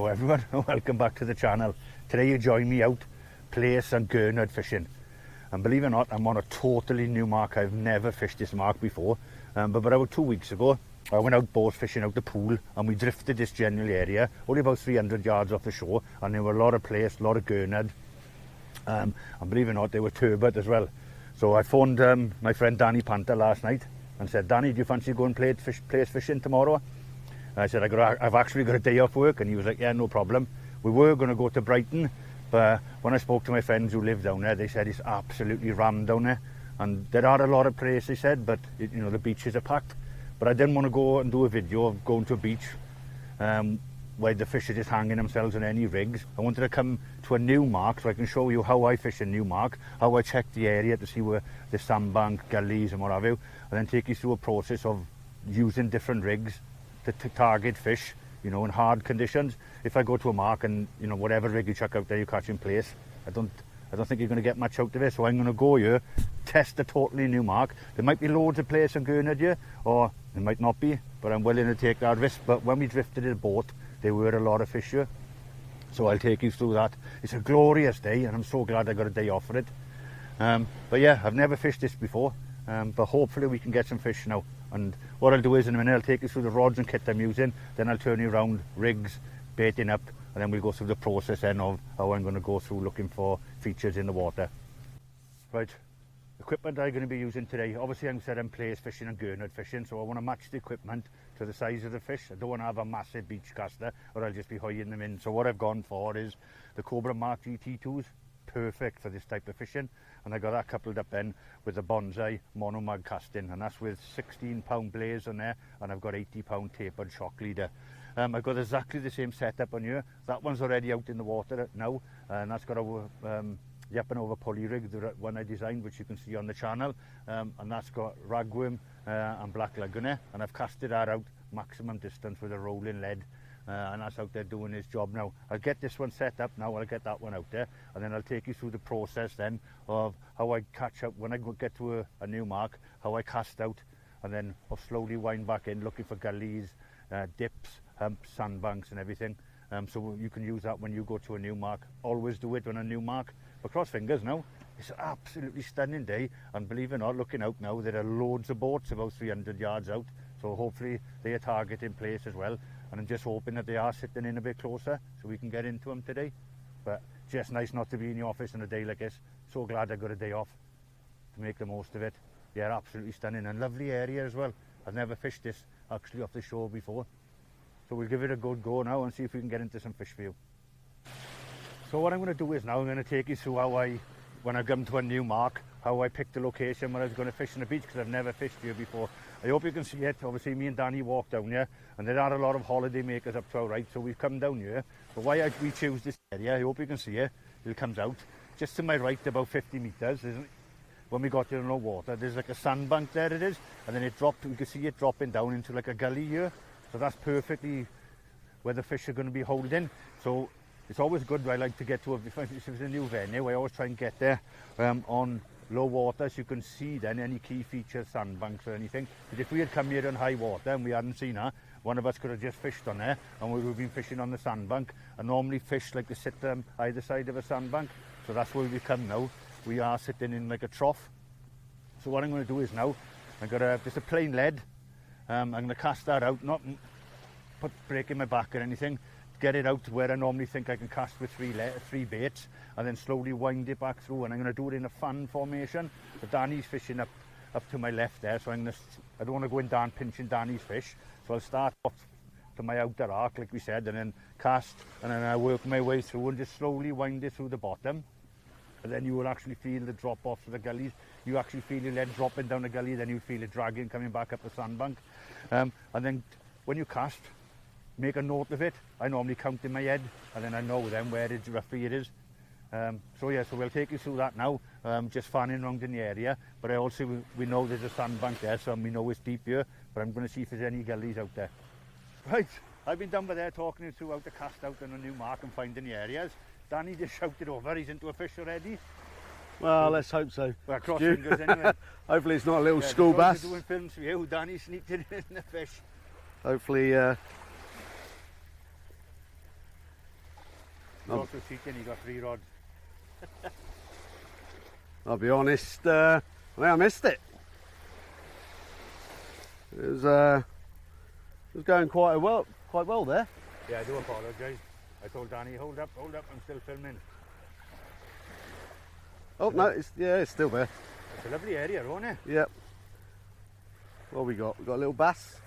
Hello everyone, welcome back to the channel. Today you join me out Plaice and Gurnard fishing, and believe it or not, I'm on a totally new mark. I've never fished this mark before, but about 2 weeks ago I went out boat fishing out the pool and we drifted this general area only about 300 yards off the shore, and there were a lot of Plaice, a lot of Gurnard, and believe it or not, they were turbot as well. So I phoned my friend Danny Panther last night and said, Danny, do you fancy going Plaice fishing tomorrow? I said, I've actually got a day off work, and he was like, yeah, no problem. We were going to go to Brighton, but when I spoke to my friends who live down there, they said it's absolutely rammed down there, and there are a lot of Plaice, they said, but you know, the beaches are packed. But I didn't want to go and do a video of going to a beach where the fish are just hanging themselves on any rigs. I wanted to come to a new mark so I can show you how I fish a new mark, how I check the area to see where the sandbank, gullies and what have you, and then take you through a process of using different rigs to target fish, you know, in hard conditions. If I go to a mark and, you know, whatever rig you chuck out there, you catch in Plaice, I don't think you're going to get much out of it. So I'm going to go here, test a totally new mark. There might be loads of Plaice and Gurnard here, or there might not be, but I'm willing to take that risk. But when we drifted in a boat, there were a lot of fish here, so I'll take you through that. It's a glorious day, and I'm so glad I got a day off for it. But yeah, I've never fished this before, but hopefully we can get some fish now. And what I'll do is in a minute I'll take you through the rods and kit I'm using, then I'll turn you around rigs, baiting up, and then we'll go through the process then of how I'm going to go through looking for features in the water. Right, equipment I'm going to be using today, obviously I said I'm Plaice fishing and Gurnard fishing, so I want to match the equipment to the size of the fish. I don't want to have a massive beach caster or I'll just be hoying them in. So what I've gone for is the Cobra Mark GT2s, perfect for this type of fishing, and I got that coupled up then with the Bonsai monomag casting, and that's with 16-pound blaze on there, and I've got 80-pound tapered shock leader. I've got exactly the same setup on here. That one's already out in the water now, and that's got a yep and over pulley rig, the one I designed, which you can see on the channel, and that's got ragworm and black lug on it, and I've casted that out maximum distance with a rolling lead. And that's out there doing his job now. I'll get this one set up now, I'll get that one out there, and then I'll take you through the process then of how I catch up when I get to a new mark, how I cast out, and then I'll slowly wind back in looking for gullies, dips, humps, sandbanks and everything. So you can use that when you go to a new mark. Always do it on a new mark. But cross fingers now, it's an absolutely stunning day, and believe it or not, looking out now, there are loads of boats about 300 yards out, so hopefully they are targeting Plaice as well. And I'm just hoping that they are sitting in a bit closer so we can get into them today. But just nice not to be in the office on a day like this. So glad I got a day off to make the most of it. Yeah, absolutely stunning, and lovely area as well. I've never fished this actually off the shore before. So we'll give it a good go now and see if we can get into some fish for you. So what I'm going to do is now I'm going to take you through how when I come to a new mark, how I picked the location where I was going to fish on the beach, because I've never fished here before. I hope you can see it. Obviously me and Danny walked down here, and there are a lot of holiday makers up to our right, so we've come down here. But why we choose this area, I hope you can see it. It comes out just to my right about 50 metres. When we got here in low water, there's like a sandbank there, it is, and then it dropped. We can see it dropping down into like a gully here. So that's perfectly where the fish are going to be holding. So it's always good. I like to get to if it's a new venue, I always try and get there on low water, so you can see then any key features, sandbanks or anything. But if we had come here on high water and we hadn't seen that, one of us could have just fished on there, and we would have been fishing on the sandbank. And normally fish like to sit either side of a sandbank, so that's where we come now. We are sitting in like a trough. So what I'm going to do is now, I've got just a plain lead. I'm going to cast that out, not put break in my back or anything. Get it out where I normally think I can cast with three baits, and then slowly wind it back through, and I'm going to do it in a fan formation. So Danny's fishing up to my left there, so I don't want to go in down pinching Danny's fish, so I'll start off to my outer arc like we said, and then cast, and then I work my way through and just slowly wind it through the bottom, and then you will actually feel the drop off to the gullies. You actually feel your lead dropping down the gully, then you feel it dragging coming back up the sandbank, and then when you cast, make a note of it. I normally count in my head, and then I know then where roughly it is. So yeah, so we'll take you through that now, just fanning around in the area. But I also, we know there's a sandbank there, so we know it's deep here, but I'm going to see if there's any gullies out there. Right, I've been down by there talking you through how to cast out on a new mark and finding the areas. Danny just shouted over, he's into a fish already. Well, let's hope so. Well, cross fingers anyway. Hopefully it's not a little school bass. Doing films for you, Danny sneaked in the fish. Hopefully was cheating, he got 3 rods. I'll be honest, I missed it. It was going quite well there. Yeah, I do apologise. I told Danny, hold up, I'm still filming. Oh no, it's still there. It's a lovely area, isn't it? Yep. What we got? We got a little bass.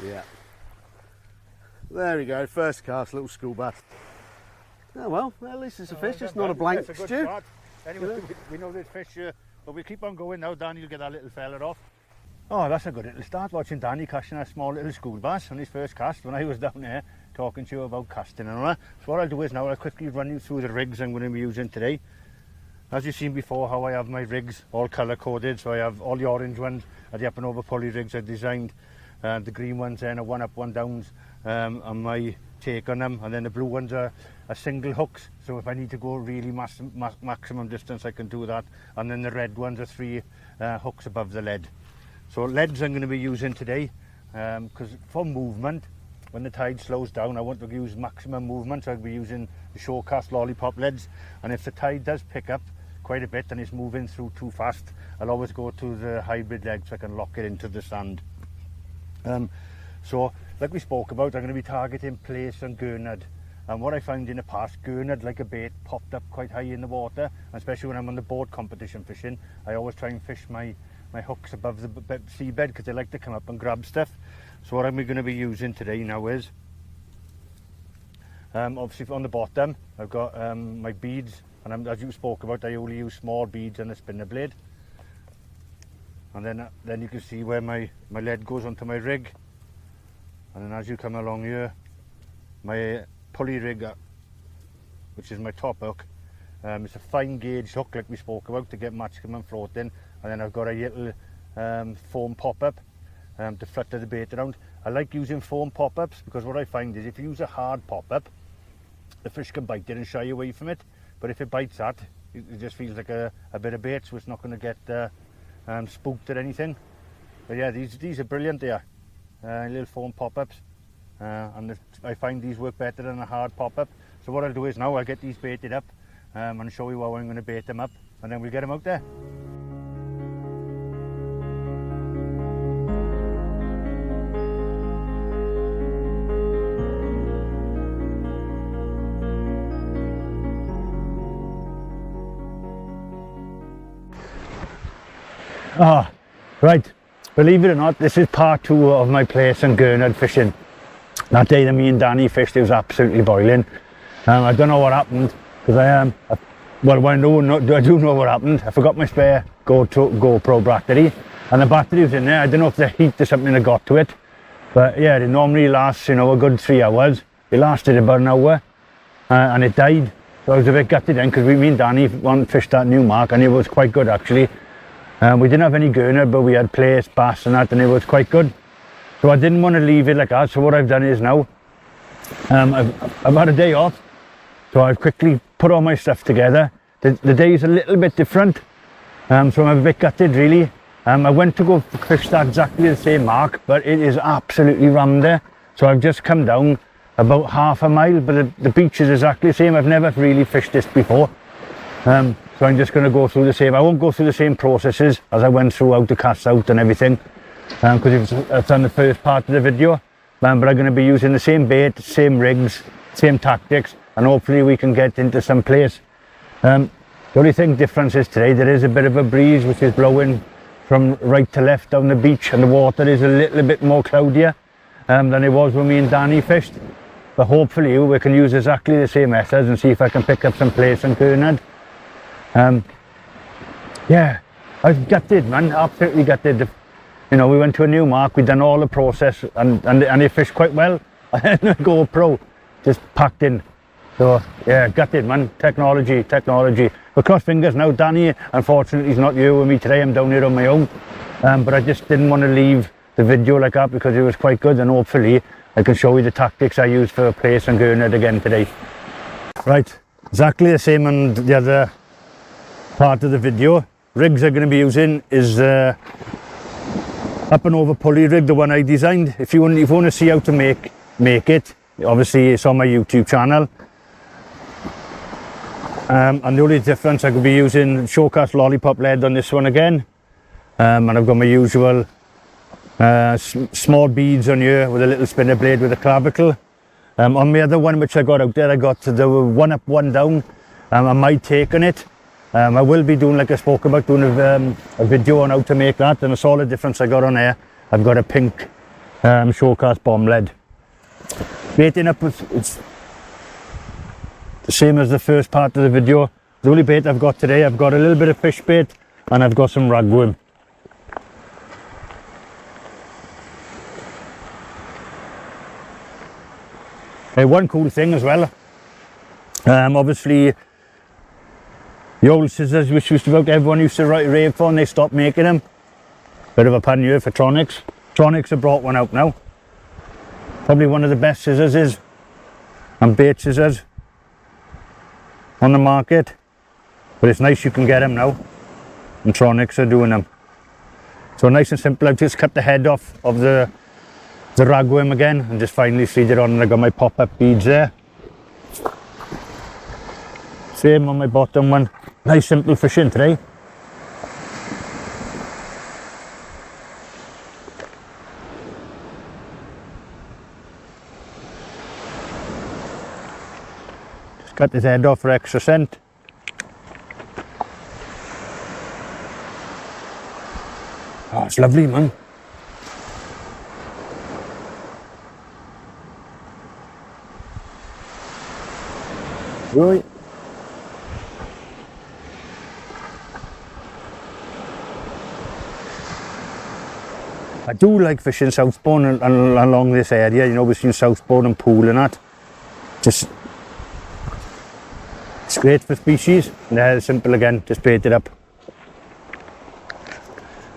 Yeah. There we go. First cast, little school bass. Oh well, at least it's a fish. It's not a blank That's a good stew. start. Anyway, we know there's fish here, but we'll keep on going now. Danny will get that little fella off. Oh, that's a good little start, watching Danny casting a small little school bass on his first cast when I was down there talking to you about casting and all that. So what I'll do is now I'll quickly run you through the rigs I'm going to be using today. As you've seen before, how I have my rigs all colour coded, so I have all the orange ones are the up and over pulley rigs I designed, the green ones then are 1 up 1 downs, and my take on them, and then the blue ones are single hooks, so if I need to go really maximum distance I can do that, and then the red ones are 3 hooks above the lead. So leads I'm going to be using today, because for movement, when the tide slows down, I want to use maximum movement, so I'll be using the short cast lollipop leads, and if the tide does pick up quite a bit and it's moving through too fast, I'll always go to the hybrid legs so I can lock it into the sand. So like we spoke about, I'm going to be targeting Plaice and Gurnard, and what I found in the past, Gurnard like a bait popped up quite high in the water, especially when I'm on the board competition fishing. I always try and fish my hooks above the seabed because they like to come up and grab stuff. So what I'm going to be using today now is, obviously on the bottom I've got my beads, and as you spoke about, I only use small beads and a spinner blade. And then you can see where my lead goes onto my rig. And then as you come along here, my pulley rig, which is my top hook, it's a fine gauge hook like we spoke about to get maximum floating. And then I've got a little foam pop-up to flutter the bait around. I like using foam pop-ups because what I find is if you use a hard pop-up, the fish can bite it and shy away from it. But if it bites that, it just feels like a bit of bait, so it's not going to get spooked or anything. But yeah, these are brilliant there, little foam pop-ups, and I find these work better than a hard pop-up. So what I'll do is now I'll get these baited up and show you how I'm going to bait them up, and then we'll get them out there. Ah, right, believe it or not, this is part 2 of my Plaice and Gurnard fishing. That day that me and Danny fished, it was absolutely boiling. I don't know what happened, because I do know what happened. I forgot my spare GoPro battery, and the battery was in there. I don't know if the heat or something had got to it, but yeah, it normally lasts, you know, a good 3 hours. It lasted about an hour, and it died. So I was a bit gutted then, because me and Danny fished that new mark, and it was quite good actually. We didn't have any Gurnard, but we had Plaice, bass and that, and it was quite good. So I didn't want to leave it like that, so what I've done is now, I've had a day off, so I've quickly put all my stuff together. The day is a little bit different, so I'm a bit gutted really. I went to go fish that exactly the same mark, but it is absolutely rammed there. So I've just come down about half a mile, but the beach is exactly the same. I've never really fished this before. So I'm just going to go through the same. I won't go through the same processes as I went through how to cast out and everything, because it's on the first part of the video. But I'm going to be using the same bait, same rigs, same tactics, and hopefully we can get into some place. The only thing difference is today there is a bit of a breeze which is blowing from right to left down the beach, and the water is a little bit more cloudier than it was when me and Danny fished. But hopefully we can use exactly the same methods and see if I can pick up some Plaice and Gurnard. Yeah, I was gutted, man, absolutely gutted. You know, we went to a new mark, we'd done all the process, and they fished quite well. And the GoPro just packed in. So yeah, gutted, man. Technology. But cross fingers now. Danny, unfortunately, is not here with me today. I'm down here on my own. But I just didn't want to leave the video like that because it was quite good, and hopefully I can show you the tactics I used for Plaice and Gurnard again today. Right, exactly the same on the other part of the video. Rigs I'm going to be using is up and over pulley rig, the one I designed. If you want to see how to make it, obviously it's on my YouTube channel. And the only difference, I could be using showcast lollipop lead on this one again. And I've got my usual small beads on here with a little spinner blade with a clavicle. On the other one which I got out there, I got the one up, one down. I might take on it. I will be doing, like I spoke about, doing a video on how to make that, and I saw the difference I got on there. I've got a pink showcast bomb lead. Baiting up, it's the same as the first part of the video. The only bait I've got today, I've got a little bit of fish bait and I've got some ragworm. One cool thing as well, obviously the old scissors which used to about everyone used to rave for, and they stopped making them. Bit of a pun here for Tronics. Tronics have brought one out now. Probably one of the best scissors and bait scissors on the market, but it's nice you can get them now, and Tronics are doing them. So nice and simple. I've just cut the head off of the ragworm again and just finally feed it on, and I got my pop-up beads there. Same on my bottom one. Nice simple fishing today. Just cut his head off for extra scent. Oh, it's lovely, man. Right. I do like fishing southbound and along this area, you know, between southbound and Pool and that. Just, it's great for species. And they're simple again, just bait it up.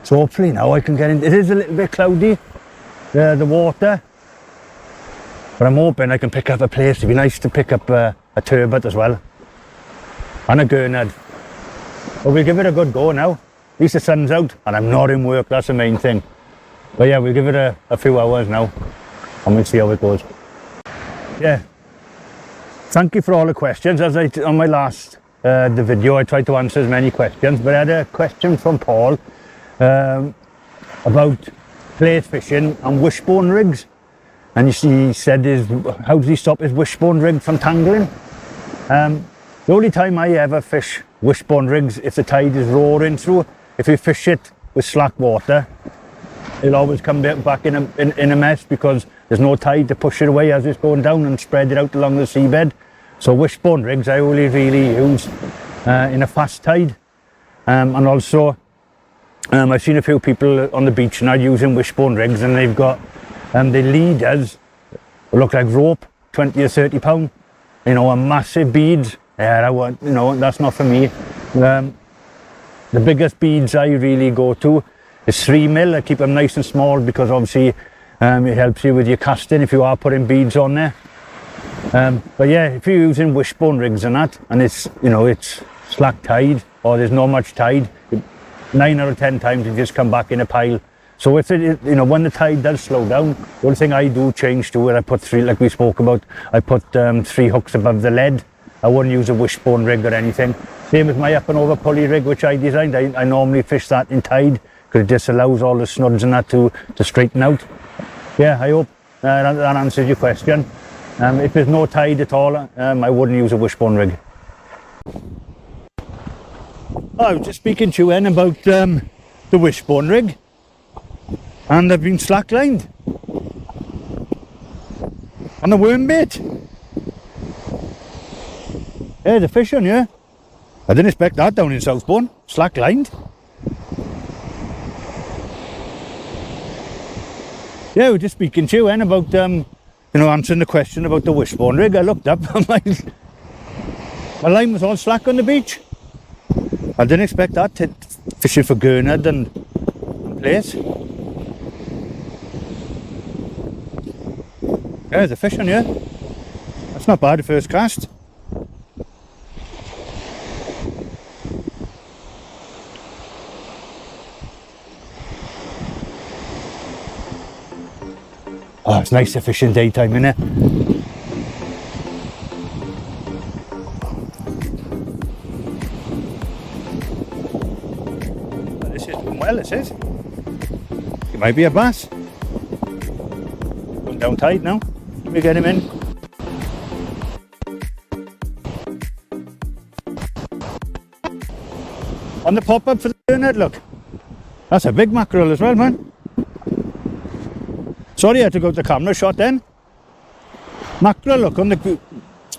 So hopefully now I can get in. It is a little bit cloudy, the water, but I'm hoping I can pick up a Plaice. It'd be nice to pick up a turbot as well, and a Gurnard. But we'll give it a good go now. At least the sun's out and I'm not in work, that's the main thing. But yeah, we'll give it a few hours now and we'll see how it goes. Yeah, thank you for all the questions. As on my last the video, I tried to answer as many questions, but I had a question from Paul about Plaice fishing and wishbone rigs, and he said, how does he stop his wishbone rig from tangling? The only time I ever fish wishbone rigs, if the tide is roaring through. If you fish it with slack water, it'll always come back in a mess because there's no tide to push it away as it's going down and spread it out along the seabed. So wishbone rigs I only really use in a fast tide, and also I've seen a few people on the beach now using wishbone rigs, and they've got the leaders look like rope, 20 or 30 pound, you know, and massive beads. Yeah, I want, you know, that's not for me. The biggest beads I really go to is 3mm. I keep them nice and small because obviously it helps you with your casting if you are putting beads on there. But yeah, if you're using wishbone rigs and that, and it's, you know, it's slack tide or there's not much tide, 9 out of 10 times you just come back in a pile. So if it, you know, when the tide does slow down, the only thing I do change to it, I put 3, like we spoke about, I put 3 hooks above the lead. I wouldn't use a wishbone rig or anything. Same with my up and over pulley rig which I designed. I normally fish that in tide because it just allows all the snuds and that to straighten out. Yeah, I hope that answers your question. If there's no tide at all, I wouldn't use a wishbone rig. I was just speaking to you then about the wishbone rig, and they've been slacklined on the worm bait. Yeah, the fish on here. I didn't expect that down in Southbourne, slacklined. Yeah, we were just speaking to you then about you know, answering the question about the wishbone rig. I looked up and my line was all slack on the beach. I didn't expect that, fishing for Gurnard and Plaice. Yeah, there's a fish on here. That's not bad, the first cast. Oh, it's nice to fish in daytime, isn't it? mackerel, this is. It might be a bass. Going down tight now. Let me get him in. On the pop-up for the Gurnard, look. That's a big mackerel as well, man. Sorry I had to go to the camera shot then. Mackerel, look, on the...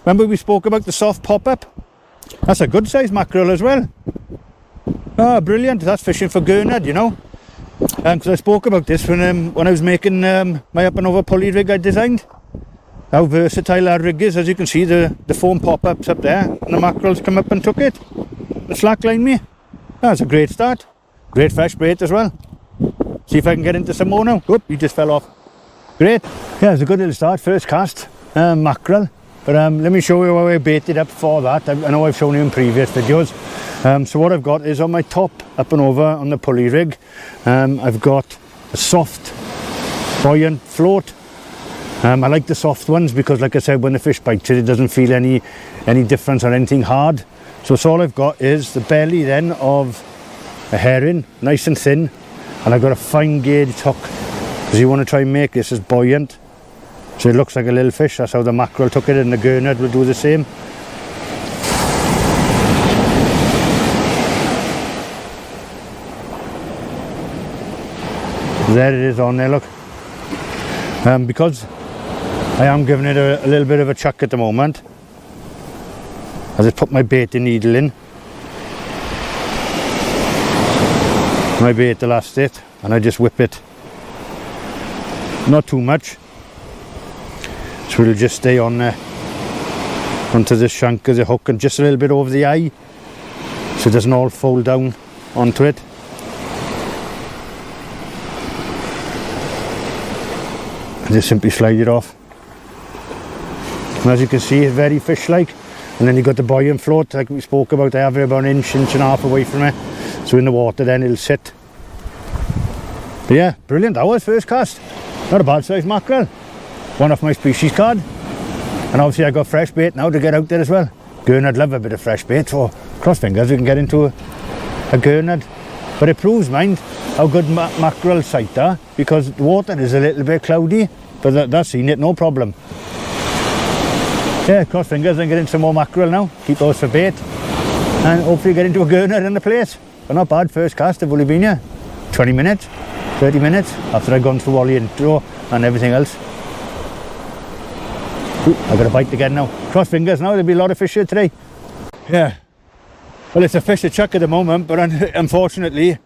Remember we spoke about the soft pop-up? That's a good size mackerel as well. Oh, brilliant. That's fishing for Gurnard, you know. Because I spoke about this when I was making my up and over pulley rig I designed. How versatile our rig is. As you can see, the foam pop-ups up there, and the mackerels come up and took it. The slack line me. That's a great start. Great fresh bait as well. See if I can get into some more now. Oop, he just fell off. Great. Yeah, it's a good little start. First cast, mackerel. But let me show you how I baited up for that. I know I've shown you in previous videos. So what I've got is on my top, up and over on the pulley rig, I've got a soft, buoyant float. I like the soft ones because, like I said, when the fish bites it, it doesn't feel any difference or anything hard. So all I've got is the belly then of a herring, nice and thin, and I've got a fine gauge hook because you want to try and make this as buoyant so it looks like a little fish. That's how the mackerel took it, and the Gurnard will do the same. There it is on there, look. Because I am giving it a little bit of a chuck at the moment, I just put my baiting needle in, my bait elastic, and I just whip it. Not too much, so it'll just stay on there onto the shank of the hook, and just a little bit over the eye so it doesn't all fold down onto it. And just simply slide it off. And as you can see, it's very fish-like. And then you've got the buoyant float, like we spoke about. I have it about an inch and a half away from it. So in the water then it'll sit. But yeah, brilliant. That was first cast. Not a bad size mackerel. One off my species card. And obviously I got fresh bait now to get out there as well. Gurnard love a bit of fresh bait, so cross fingers we can get into a Gurnard. But it proves, mind, how good mackerel sight are, because the water is a little bit cloudy, but that's seen it, no problem. Yeah, cross fingers and get in some more mackerel now. Keep those for bait. And hopefully get into a Gurnard in the Plaice. But not bad, first cast. I've only been here 20 minutes, 30 minutes after I've gone through all the intro and everything else. Ooh, I've got a bite again now. Cross fingers now, there'll be a lot of fish here today. Yeah. Well, it's a fish to chuck at the moment, but unfortunately,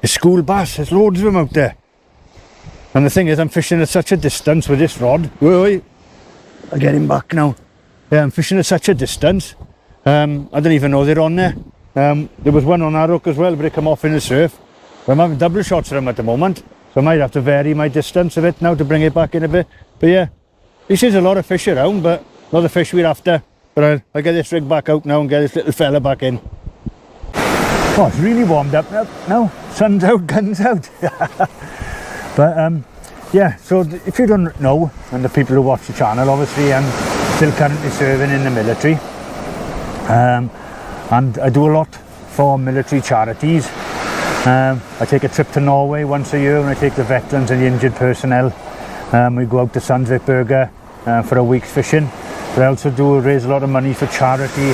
it's school bass. There's loads of them out there. And the thing is, I'm fishing at such a distance with this rod. Wait. I'll get him back now. Yeah, I'm fishing at such a distance. I don't even know they're on there. There was one on our hook as well, but it come off in the surf. But I'm having double shots of them at the moment, so I might have to vary my distance a bit now to bring it back in a bit. But yeah, this is a lot of fish around, but not the fish we're after. But I'll get this rig back out now and get this little fella back in. Oh, it's really warmed up now. Sun's out, guns out. But yeah, so if you don't know, and the people who watch the channel, obviously I'm still currently serving in the military. And I do a lot for military charities. I take a trip to Norway once a year when I take the veterans and the injured personnel. We go out to Sandvikberget for a week's fishing. But I also do raise a lot of money for charity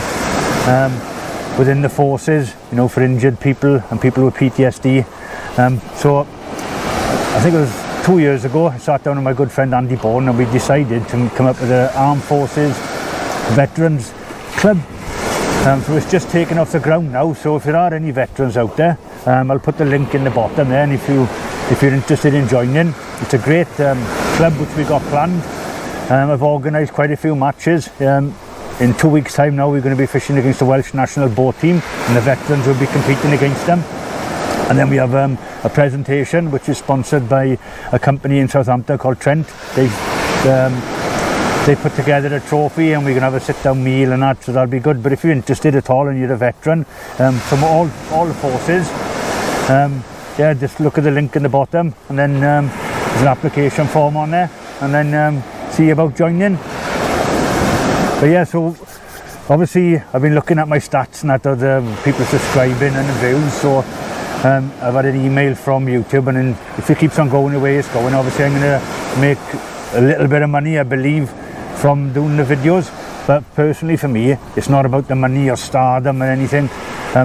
within the forces, you know, for injured people and people with PTSD. So I think it was 2 years ago, I sat down with my good friend Andy Bourne and we decided to come up with an Armed Forces Veterans Club. So it's just taken off the ground now, so if there are any veterans out there, I'll put the link in the bottom there, and if you're interested in joining, it's a great club which we got planned. I've organised quite a few matches. In 2 weeks' time now we're going to be fishing against the Welsh national boat team, and the veterans will be competing against them. And then we have a presentation which is sponsored by a company in Southampton called Trent. They put together a trophy and we're going to have a sit-down meal and that, so that'll be good. But if you're interested at all and you're a veteran from all the forces, yeah, just look at the link in the bottom, and then there's an application form on there, and then see about joining. But yeah, so obviously I've been looking at my stats and that of the people subscribing and the views, so I've had an email from YouTube, and then if it keeps on going the way it's going, obviously I'm going to make a little bit of money, I believe, from doing the videos. But personally for me, it's not about the money or stardom or anything.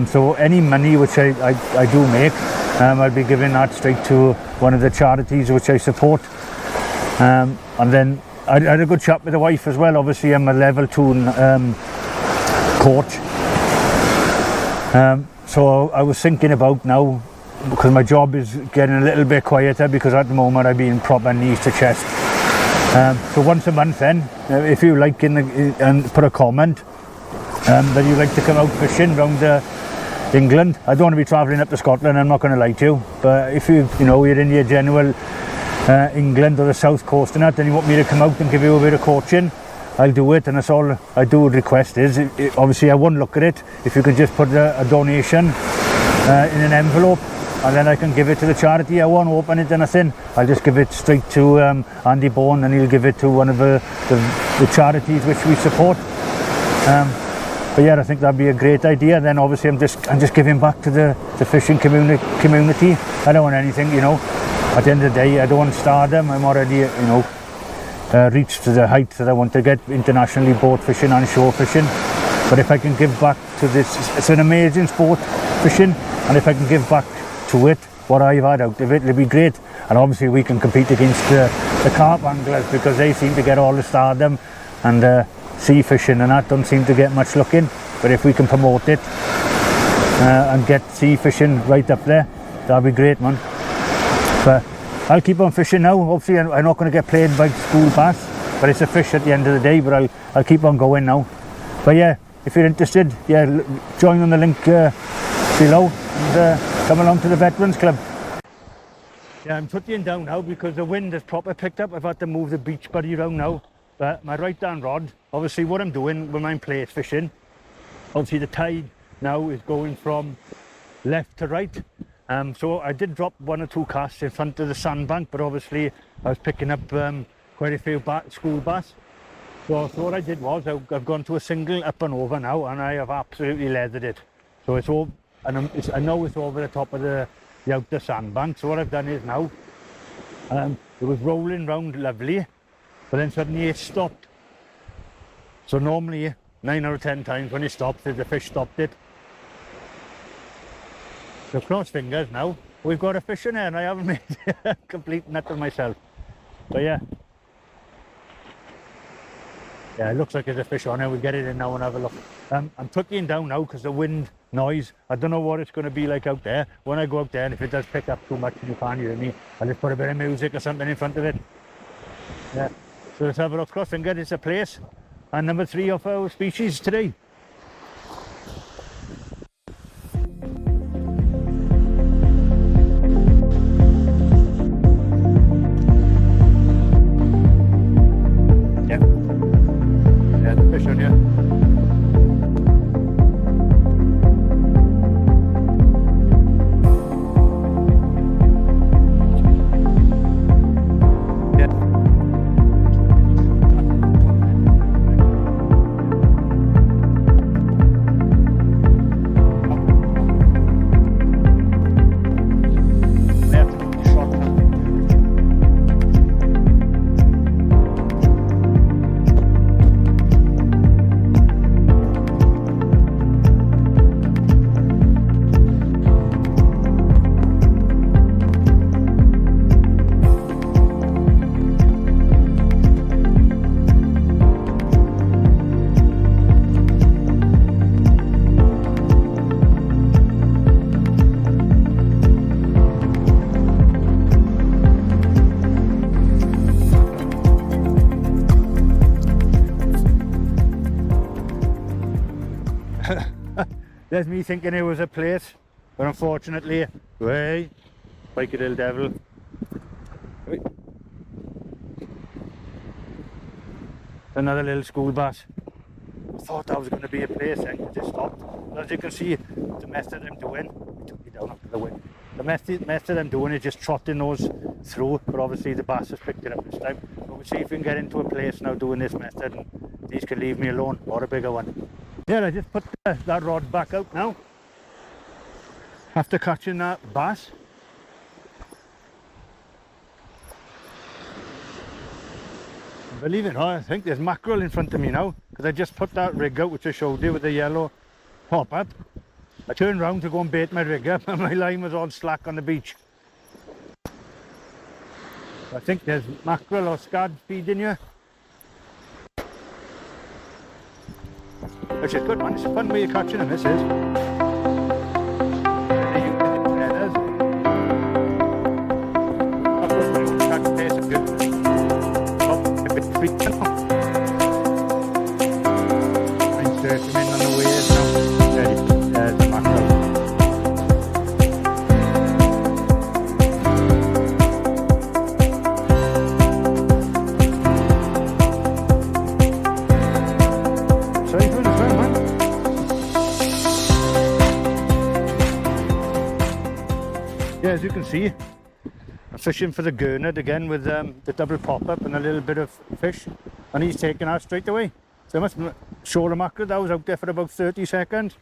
So any money which I do make, I'll be giving that straight to one of the charities which I support. And then I had a good chat with the wife as well. Obviously I'm a level 2 coach. So I was thinking about now, because my job is getting a little bit quieter, because at the moment I've been proper knees to chest. So once a month then, if you like and put a comment that you like to come out fishing around England. I don't want to be travelling up to Scotland, I'm not going to lie to you, but if you're in your general England or the south coast and that, then you want me to come out and give you a bit of coaching, I'll do it. And that's all I do request is, obviously I won't look at it, if you could just put a donation in an envelope, and then I can give it to the charity. I won't open it or nothing, I'll just give it straight to Andy Bourne, and he'll give it to one of the charities which we support. But yeah, I think that'd be a great idea. Then obviously I'm just giving back to the fishing community. I don't want anything, at the end of the day I don't want stardom. I'm already reached to the height that I want to get internationally, boat fishing and shore fishing. But if I can give back to this, it's an amazing sport, fishing, and if I can give back to it what I've had out of it, it'll be great. And obviously we can compete against the carp anglers, because they seem to get all the stardom, and sea fishing and that don't seem to get much looking. But if we can promote it and get sea fishing right up there, that'll be great, man. But I'll keep on fishing now. Hopefully I'm not going to get played by school bass, but it's a fish at the end of the day. But I'll keep on going now. But yeah, if you're interested, yeah, join on the link below, and come along to the Veterans Club. Yeah, I'm putting down now because the wind has proper picked up. I've had to move the beach buddy around now. But my right hand rod, obviously what I'm doing when I'm plaice fishing, obviously the tide now is going from left to right. So I did drop 1 or 2 casts in front of the sandbank, but obviously I was picking up quite a few school bass. So what I did was I've gone to a single up and over now, and I have absolutely leathered it. So it's all, and I know it's over the top of the outer sandbank. So what I've done is now, it was rolling round lovely, but then suddenly it stopped. So normally 9 out of 10 times when it stops, the fish stopped it. So cross fingers now, we've got a fish in there, and I haven't made a complete nut of myself. But yeah, it looks like there's a fish on there. We'll get it in now and have a look. I'm tucking down now because the wind noise, I don't know what it's going to be like out there. When I go out there, and if it does pick up too much and you can't hear me, I'll just put a bit of music or something in front of it. Yeah, so let's have a look. Cross finger, it's a Plaice, and number 3 of our species today. Yeah, the fish on here. There's me thinking it was a Plaice, but unfortunately, wait, like a little devil. Wait. Another little school bass. I thought that was going to be a Plaice, and it just stopped. But as you can see, the method I'm doing, it took me down after the wind. The method I'm doing is just trotting those through, but obviously the bass has picked it up this time. But we'll see if we can get into a Plaice now doing this method, and these can leave me alone, or a bigger one. Yeah, I just put that rod back out now. after catching that bass. Believe it or not, I think there's mackerel in front of me now, because I just put that rig out which I showed you with the yellow pop-up. I turned round to go and bait my rig up and my line was all slack on the beach. I think there's mackerel or scad feeding here. Which is good, man. It's a fun way of catching them, this is. Yeah, as you can see, I'm fishing for the Gurnard again with the double pop-up and a little bit of fish, and he's taking out straight away. So I must show the mackerel. That was out there for about 30 seconds.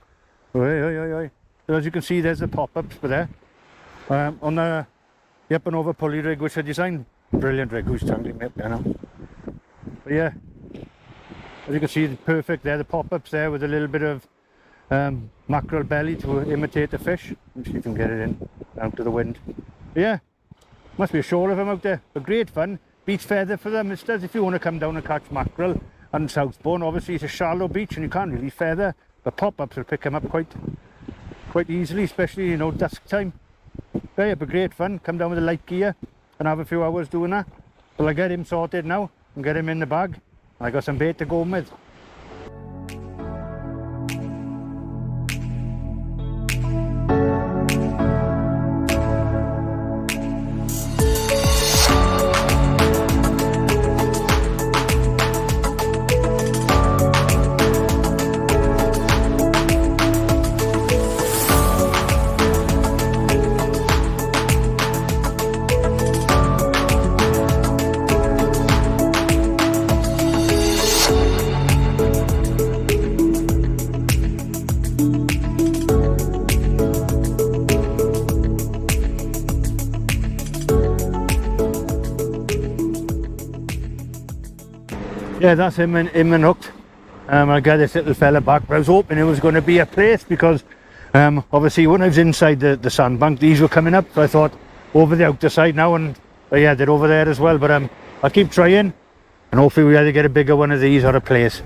Oi, oi, oi, oi. So as you can see, there's the pop-ups for there. On the up and over pulley rig which I designed. Brilliant rig, who's tangling me up there now. But yeah, as you can see, it's perfect there, the pop-ups there with a little bit of mackerel belly to imitate the fish. Let me see if you can get it in down to the wind. But yeah, must be a shoal of them out there, but great fun. Beach feather for them instead if you want to come down and catch mackerel. And Southbourne, obviously it's a shallow beach and you can't really feather, but pop-ups will pick them up quite easily, especially, you know, dusk time. But yeah, but great fun. Come down with the light gear and have a few hours doing that. Well, I get him sorted now and get him in the bag. I got some bait to go with. Yeah, that's him and hooked. I'll get this little fella back, but I was hoping it was going to be a Plaice because obviously when I was inside the sandbank, these were coming up, so I thought over the outer side now, and yeah, they're over there as well, but I'll keep trying and hopefully we either get a bigger one of these or a Plaice.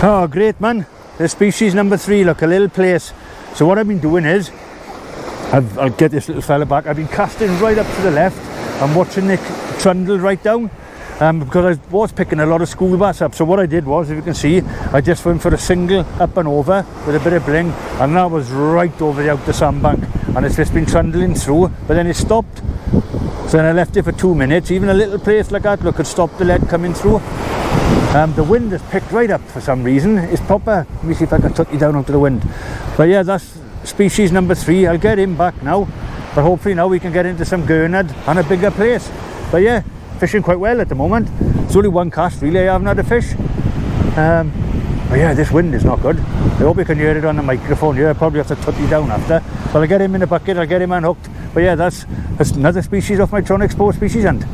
Oh, great man. The species number 3, look, a little Plaice. So what I've been doing is, I'll get this little fella back. I've been casting right up to the left and watching it trundle right down because I was picking a lot of school bass up. So what I did was, if you can see, I just went for a single up and over with a bit of bling, and that was right over the outer sandbank, and it's just been trundling through, but then it stopped. So then I left it for 2 minutes. Even a little Plaice like that, look, could stop the lead coming through. The wind has picked right up for some reason. It's proper. Let me see if I can tuck you down onto the wind. But yeah, that's species number 3. I'll get him back now, but hopefully now we can get into some Gurnard and a bigger Plaice. But yeah, fishing quite well at the moment. It's only one cast really I haven't had a fish. But yeah, this wind is not good. I hope you can hear it on the microphone here. I'll probably have to tut you down after. But I'll get him in the bucket, I'll get him unhooked. But yeah, that's another species of my Tronic Sport species hunt.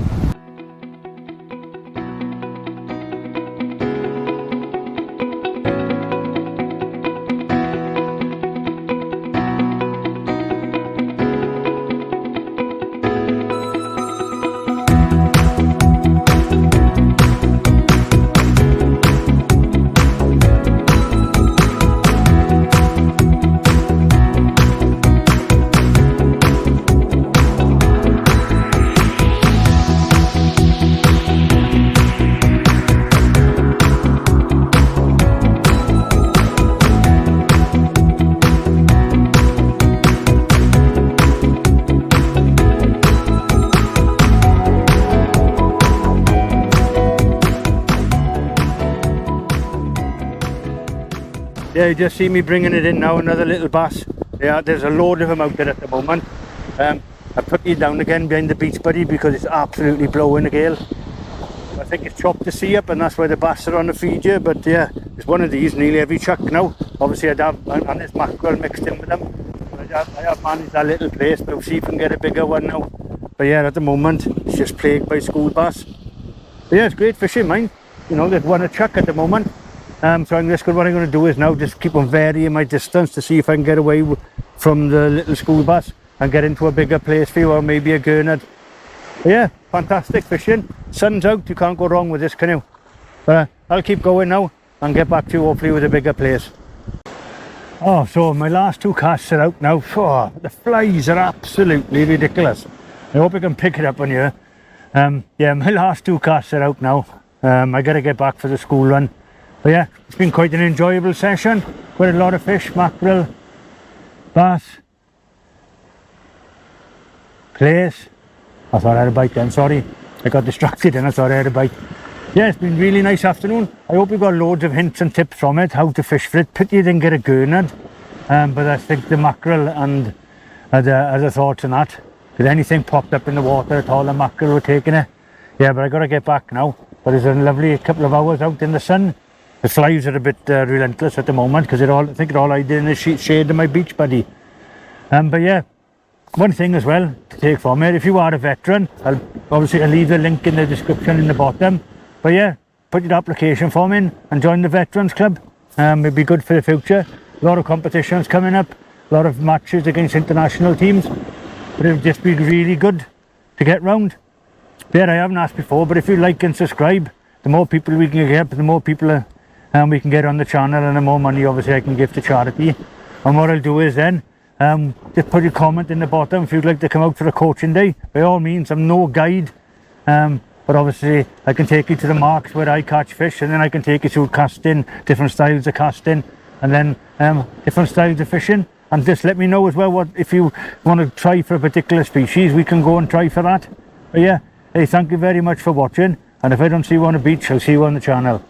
Yeah, you just see me bringing it in now, another little bass. Yeah, there's a load of them out there at the moment. I put you down again behind the beach, buddy, because it's absolutely blowing a gale. I think it's chopped the sea up and that's why the bass are on the feed here. But yeah, it's one of these nearly every chuck now. Obviously I'd have, and there's mackerel mixed in with them. I have managed that little place, but we'll see if we can get a bigger one now. But yeah, at the moment it's just plagued by school bass. But yeah, it's great fishing, mine. You know, there's one a chuck at the moment. So I'm just what I'm going to do is now just keep on varying my distance to see if I can get away from the little school bass and get into a bigger place for you, or maybe a Gurnard. But yeah, fantastic fishing. Sun's out, you can't go wrong with this canoe. But I'll keep going now and get back to you hopefully with a bigger place. Oh, so my last two casts are out now. Oh, the flies are absolutely ridiculous. I hope you can pick it up on here. Yeah, my last two casts are out now. I got to get back for the school run. But yeah, it's been quite an enjoyable session. Quite a lot of fish, mackerel, bass, plaice. I thought I had a bite then, sorry. I got distracted and I thought I had a bite. Yeah, it's been a really nice afternoon. I hope you got loads of hints and tips from it, how to fish for it. Pity you didn't get a Gurnard. But I think the mackerel and other thoughts on that. If anything popped up in the water at all, the mackerel were taking it. Yeah, but I got to get back now. But it's a lovely couple of hours out in the sun. The flies are a bit relentless at the moment because I think they're all hiding in the shade of my beach, buddy. But yeah, one thing as well to take from it, if you are a veteran, I'll leave the link in the description in the bottom. But yeah, put your application form in and join the Veterans Club. It'd be good for the future. A lot of competitions coming up, a lot of matches against international teams. But it'll just be really good to get round. Yeah, I haven't asked before, but if you like and subscribe, the more people we can get, the more people we can get on the channel, and the more money obviously I can give to charity. And what I'll do is then just put your comment in the bottom if you'd like to come out for a coaching day. By all means, I'm no guide, but obviously I can take you to the marks where I catch fish, and then I can take you through casting, different styles of casting, and then different styles of fishing. And just let me know as well what if you want to try for a particular species, we can go and try for that. But yeah, hey, thank you very much for watching, and if I don't see you on the beach, I'll see you on the channel.